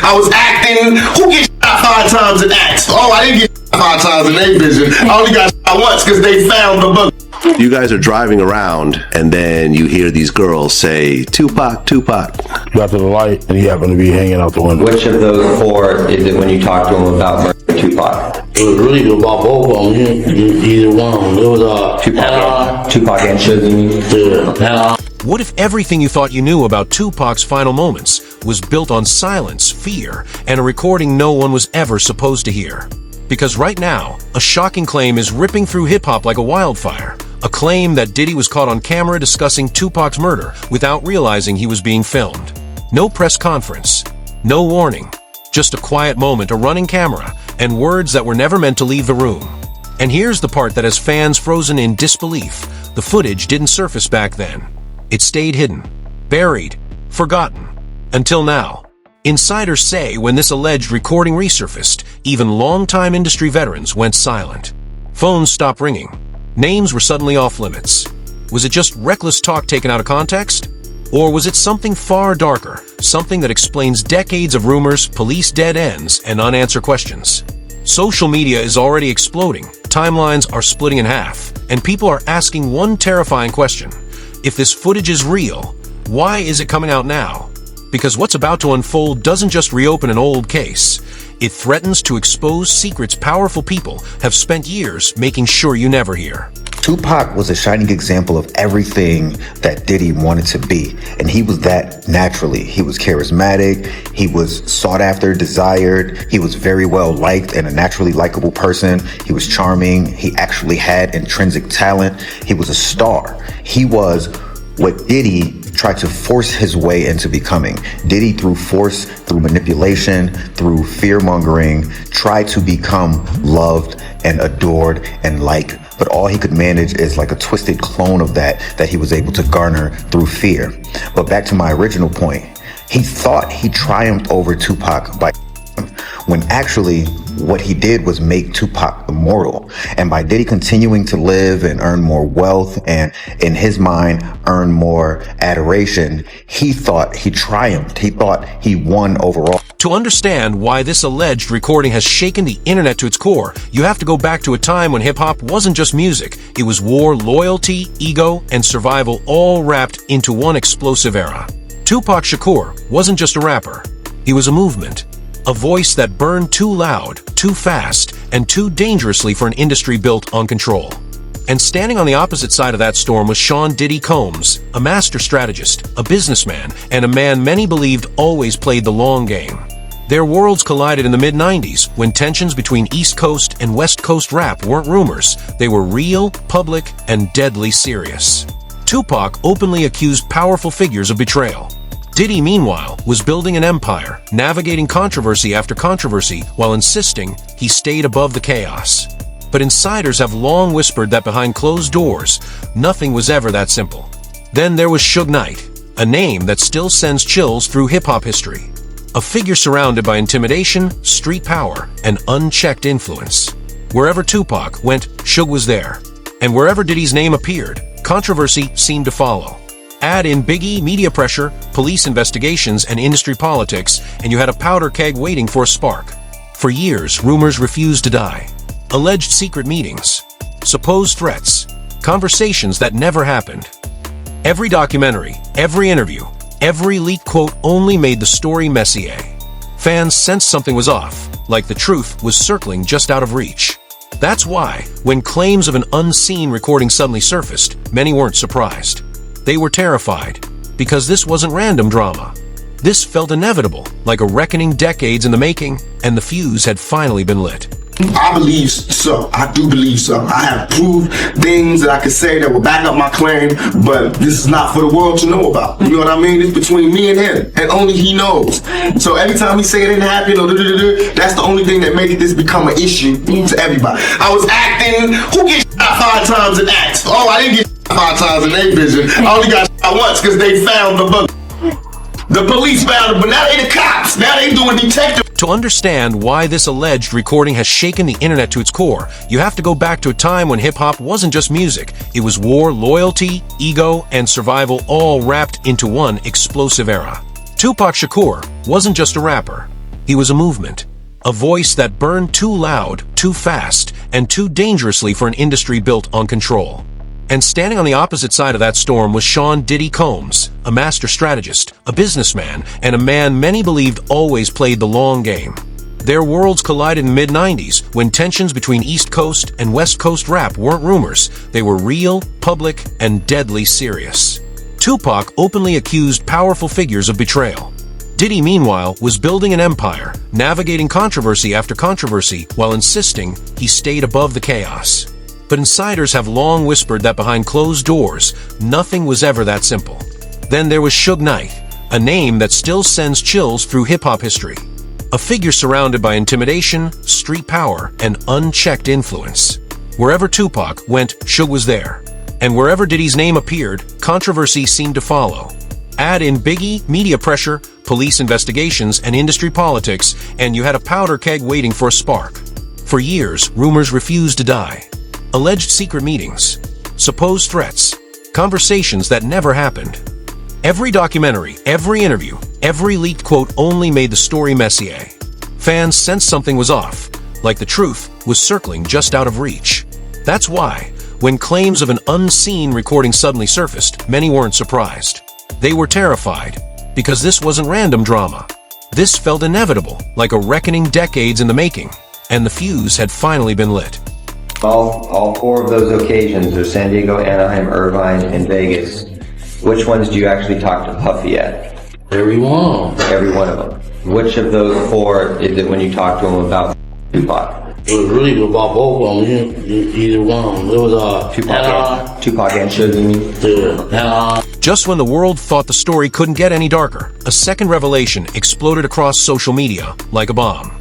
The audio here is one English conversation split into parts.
I was acting. Who gets shot 5 times in acts? Oh, I didn't get shot 5 times in their vision. I only got shot once because they found the book. You guys are driving around, and then you hear these girls say, Tupac, Tupac. Got to the light, and he happened to be hanging out the window. Which of those 4 is it when you talked to him about murdering Tupac? It was really about both of them. Either one. It was Tupac and Suge. Yeah. What if everything you thought you knew about Tupac's final moments was built on silence, fear, and a recording no one was ever supposed to hear? Because right now, a shocking claim is ripping through hip-hop like a wildfire. A claim that Diddy was caught on camera discussing Tupac's murder without realizing he was being filmed. No press conference, no warning, just a quiet moment, a running camera, and words that were never meant to leave the room. And here's the part that has fans frozen in disbelief. The footage didn't surface back then. It stayed hidden, buried, forgotten, until now. Insiders say when this alleged recording resurfaced, even longtime industry veterans went silent. Phones stopped ringing. Names were suddenly off limits. Was it just reckless talk taken out of context? Or was it something far darker, something that explains decades of rumors, police dead ends, and unanswered questions? Social media is already exploding, timelines are splitting in half, and people are asking one terrifying question. If this footage is real, why is it coming out now? Because what's about to unfold doesn't just reopen an old case. It threatens to expose secrets powerful people have spent years making sure you never hear. Tupac was a shining example of everything that Diddy wanted to be, and he was that naturally. He was charismatic, he was sought after, desired, he was very well liked and a naturally likable person. He was charming, he actually had intrinsic talent, he was a star. He was what Diddy tried to force his way into becoming. Diddy, through force, through manipulation, through fear-mongering, tried to become loved and adored and liked. But all he could manage is like a twisted clone of that he was able to garner through fear. But back to my original point, he thought he triumphed over Tupac by when actually what he did was make Tupac immortal. And by Diddy continuing to live and earn more wealth and, in his mind, earn more adoration, he thought he triumphed. He thought he won overall. To understand why this alleged recording has shaken the internet to its core, you have to go back to a time when hip-hop wasn't just music. It was war, loyalty, ego, and survival all wrapped into one explosive era. Tupac Shakur wasn't just a rapper. He was a movement. A voice that burned too loud, too fast, and too dangerously for an industry built on control. And standing on the opposite side of that storm was Sean Diddy Combs, a master strategist, a businessman, and a man many believed always played the long game. Their worlds collided in the mid-90s when tensions between East Coast and West Coast rap weren't rumors. They were real, public, and deadly serious. Tupac openly accused powerful figures of betrayal. Diddy, meanwhile, was building an empire, navigating controversy after controversy while insisting he stayed above the chaos. But insiders have long whispered that behind closed doors, nothing was ever that simple. Then there was Suge Knight, a name that still sends chills through hip-hop history. A figure surrounded by intimidation, street power, and unchecked influence. Wherever Tupac went, Suge was there. And wherever Diddy's name appeared, controversy seemed to follow. Add in Biggie, media pressure, police investigations, and industry politics, and you had a powder keg waiting for a spark. For years, rumors refused to die. Alleged secret meetings, supposed threats, conversations that never happened. Every documentary, every interview, every leaked quote only made the story messier. Fans sensed something was off, like the truth was circling just out of reach. That's why, when claims of an unseen recording suddenly surfaced, many weren't surprised. They were terrified, because this wasn't random drama. This felt inevitable, like a reckoning decades in the making, and the fuse had finally been lit. I believe so. I do believe so. I have proved things that I could say that will back up my claim, but this is not for the world to know about. You know what I mean? It's between me and him, and only he knows. So every time he say it didn't happen, or that's the only thing that made this become an issue to everybody. I was acting. Who gets shot 5 times in acts? Oh, I didn't get shot 5 times in their vision. I only got shot once because they found the book. The police found it, but now they the cops. Now they doing detective. To understand why this alleged recording has shaken the internet to its core, you have to go back to a time when hip-hop wasn't just music. It was war, loyalty, ego, and survival all wrapped into one explosive era. Tupac Shakur wasn't just a rapper. He was a movement, a voice that burned too loud, too fast, and too dangerously for an industry built on control. And standing on the opposite side of that storm was Sean "Diddy" Combs, a master strategist, a businessman, and a man many believed always played the long game. Their worlds collided in the mid-90s when tensions between East Coast and West Coast rap weren't rumors. They were real, public, and deadly serious. Tupac openly accused powerful figures of betrayal. Diddy, meanwhile, was building an empire, navigating controversy after controversy while insisting he stayed above the chaos. But insiders have long whispered that behind closed doors, nothing was ever that simple. Then there was Suge Knight, a name that still sends chills through hip-hop history. A figure surrounded by intimidation, street power, and unchecked influence. Wherever Tupac went, Suge was there. And wherever Diddy's name appeared, controversy seemed to follow. Add in Biggie, media pressure, police investigations, and industry politics, and you had a powder keg waiting for a spark. For years, rumors refused to die. Alleged secret meetings, supposed threats, conversations that never happened. Every documentary, every interview, every leaked quote only made the story messier. Fans sensed something was off, like the truth was circling just out of reach. That's why, when claims of an unseen recording suddenly surfaced, many weren't surprised. They were terrified, because this wasn't random drama. This felt inevitable, like a reckoning decades in the making, and the fuse had finally been lit. All four of those occasions are San Diego, Anaheim, Irvine, and Vegas. Which ones do you actually talk to Puffy at? Every one. Every one of them. Which of those four is it when you talk to him about Tupac? It was really about both of them. Either one. It was Tupac and Suge, you mean? Yeah. Just when the world thought the story couldn't get any darker, a second revelation exploded across social media like a bomb.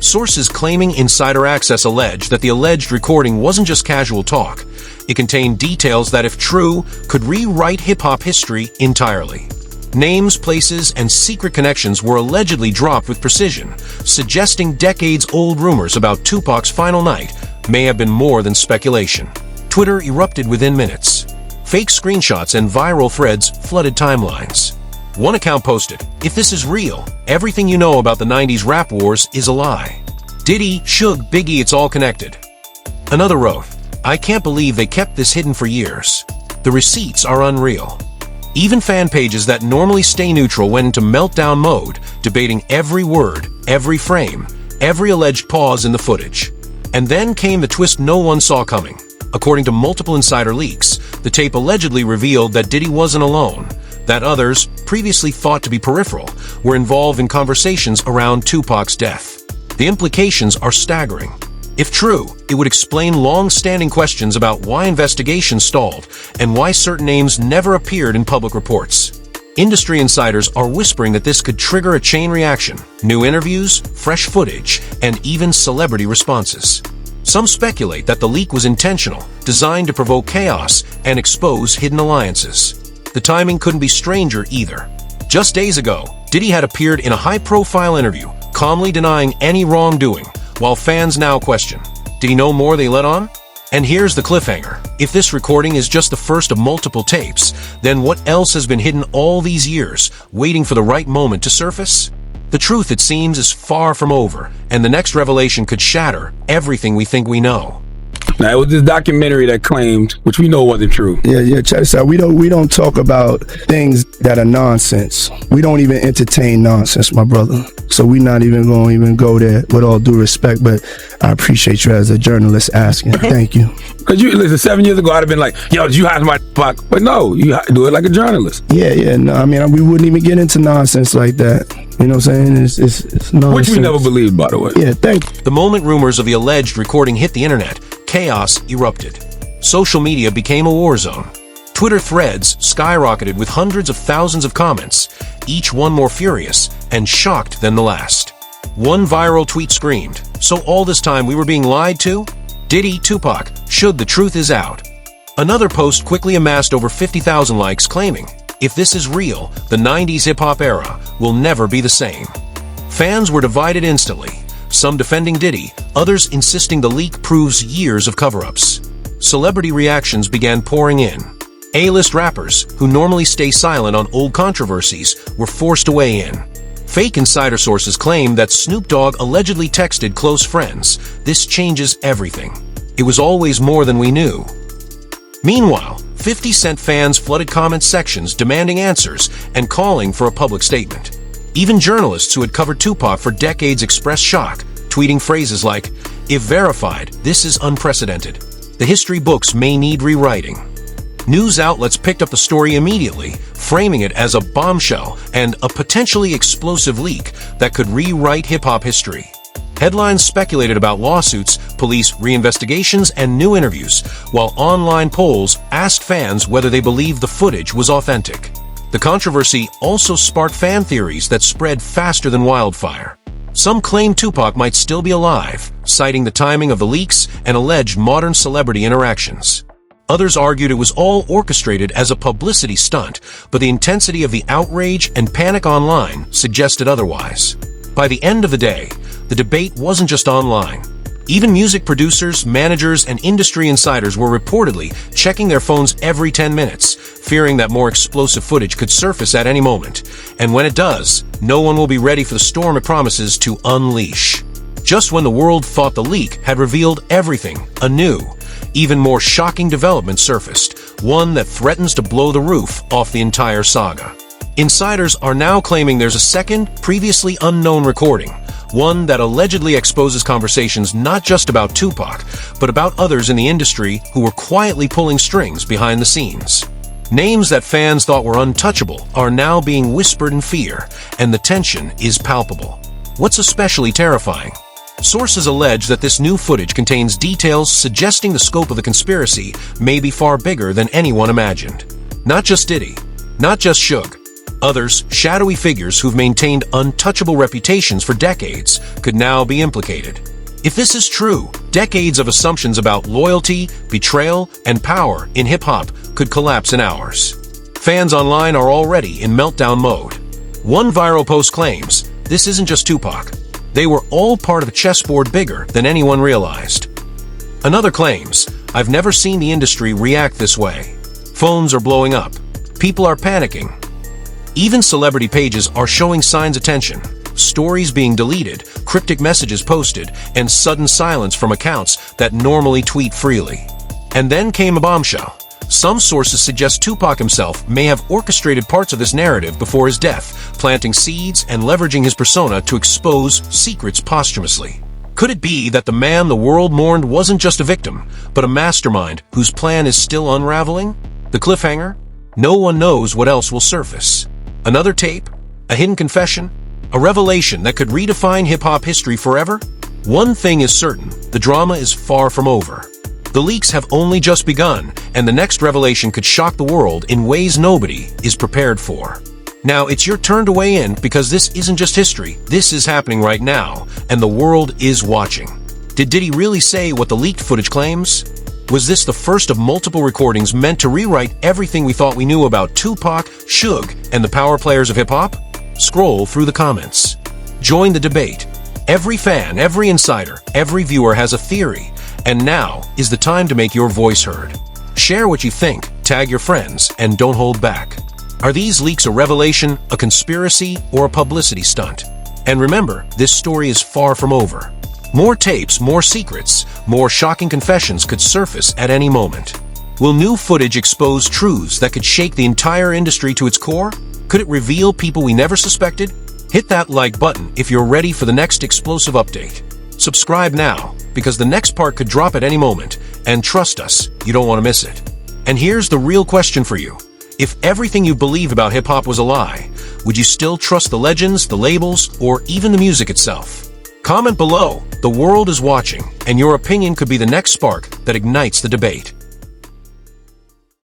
Sources claiming insider access allege that the alleged recording wasn't just casual talk. It contained details that, if true, could rewrite hip-hop history entirely. Names, places, and secret connections were allegedly dropped with precision, suggesting decades-old rumors about Tupac's final night may have been more than speculation. Twitter erupted within minutes. Fake screenshots and viral threads flooded timelines. One account posted, "If this is real, everything you know about the 90s rap wars is a lie. Diddy, Suge, Biggie, it's all connected." Another wrote, "I can't believe they kept this hidden for years. The receipts are unreal." Even fan pages that normally stay neutral went into meltdown mode, debating every word, every frame, every alleged pause in the footage. And then came the twist no one saw coming. According to multiple insider leaks, the tape allegedly revealed that Diddy wasn't alone, that others, previously thought to be peripheral, were involved in conversations around Tupac's death. The implications are staggering. If true, it would explain long-standing questions about why investigations stalled and why certain names never appeared in public reports. Industry insiders are whispering that this could trigger a chain reaction, new interviews, fresh footage, and even celebrity responses. Some speculate that the leak was intentional, designed to provoke chaos and expose hidden alliances. The timing couldn't be stranger either. Just days ago, Diddy had appeared in a high-profile interview, calmly denying any wrongdoing, while fans now question, did he know more they let on? And here's the cliffhanger. If this recording is just the first of multiple tapes, then what else has been hidden all these years, waiting for the right moment to surface? The truth, it seems, is far from over, and the next revelation could shatter everything we think we know. Now, it was this documentary that claimed, which we know wasn't true. Yeah, check this out. We don't talk about things that are nonsense. We don't even entertain nonsense, my brother. So we're not even going to go there, with all due respect, but I appreciate you as a journalist asking. Thank you. Because you listen, 7 years ago, I'd have been like, yo, did you hide my Tupac? But no, you do it like a journalist. Yeah, no, I mean, we wouldn't even get into nonsense like that. You know what I'm saying? It's nonsense. Which we never believed, by the way. Yeah, thank you. The moment rumors of the alleged recording hit the internet, chaos erupted. Social media became a war zone. Twitter threads skyrocketed with hundreds of thousands of comments, each one more furious and shocked than the last. One viral tweet screamed, "So all this time we were being lied to? Diddy, Tupac, Suge, the truth is out." Another post quickly amassed over 50,000 likes claiming, "If this is real, the 90s hip-hop era will never be the same." Fans were divided instantly, some defending Diddy, others insisting the leak proves years of cover-ups. Celebrity reactions began pouring in. A-list rappers, who normally stay silent on old controversies, were forced to weigh in. Fake insider sources claim that Snoop Dogg allegedly texted close friends. This changes everything. It was always more than we knew. Meanwhile, 50 Cent fans flooded comment sections demanding answers and calling for a public statement. Even journalists who had covered Tupac for decades expressed shock, tweeting phrases like, "If verified, this is unprecedented. The history books may need rewriting." News outlets picked up the story immediately, framing it as a bombshell and a potentially explosive leak that could rewrite hip-hop history. Headlines speculated about lawsuits, police reinvestigations, and new interviews, while online polls asked fans whether they believed the footage was authentic. The controversy also sparked fan theories that spread faster than wildfire. Some claimed Tupac might still be alive, citing the timing of the leaks and alleged modern celebrity interactions. Others argued it was all orchestrated as a publicity stunt, but the intensity of the outrage and panic online suggested otherwise. By the end of the day, the debate wasn't just online. Even music producers, managers, and industry insiders were reportedly checking their phones every 10 minutes, fearing that more explosive footage could surface at any moment. And when it does, no one will be ready for the storm it promises to unleash. Just when the world thought the leak had revealed everything, a new, even more shocking development surfaced, one that threatens to blow the roof off the entire saga. Insiders are now claiming there's a second, previously unknown recording, one that allegedly exposes conversations not just about Tupac, but about others in the industry who were quietly pulling strings behind the scenes. Names that fans thought were untouchable are now being whispered in fear, and the tension is palpable. What's especially terrifying? Sources allege that this new footage contains details suggesting the scope of the conspiracy may be far bigger than anyone imagined. Not just Diddy, not just Suge. Others, shadowy figures who've maintained untouchable reputations for decades, could now be implicated. If this is true, decades of assumptions about loyalty, betrayal, and power in hip-hop could collapse in hours. Fans online are already in meltdown mode. One viral post claims, "This isn't just Tupac. They were all part of a chessboard bigger than anyone realized." Another claims, "I've never seen the industry react this way. Phones are blowing up. People are panicking." Even celebrity pages are showing signs of tension. Stories being deleted, cryptic messages posted, and sudden silence from accounts that normally tweet freely. And then came a bombshell. Some sources suggest Tupac himself may have orchestrated parts of this narrative before his death, planting seeds and leveraging his persona to expose secrets posthumously. Could it be that the man the world mourned wasn't just a victim, but a mastermind whose plan is still unraveling? The cliffhanger? No one knows what else will surface. Another tape? A hidden confession? A revelation that could redefine hip-hop history forever? One thing is certain, the drama is far from over. The leaks have only just begun, and the next revelation could shock the world in ways nobody is prepared for. Now, it's your turn to weigh in, because this isn't just history, this is happening right now, and the world is watching. Did Diddy really say what the leaked footage claims? Was this the first of multiple recordings meant to rewrite everything we thought we knew about Tupac, Suge, and the power players of hip-hop? Scroll through the comments. Join the debate. Every fan, every insider, every viewer has a theory, and now is the time to make your voice heard. Share what you think, tag your friends, and don't hold back. Are these leaks a revelation, a conspiracy, or a publicity stunt? And remember, this story is far from over. More tapes, more secrets, more shocking confessions could surface at any moment. Will new footage expose truths that could shake the entire industry to its core? Could it reveal people we never suspected? Hit that like button if you're ready for the next explosive update. Subscribe now, because the next part could drop at any moment, and trust us, you don't want to miss it. And here's the real question for you. If everything you believe about hip-hop was a lie, would you still trust the legends, the labels, or even the music itself? Comment below. The world is watching, and your opinion could be the next spark that ignites the debate.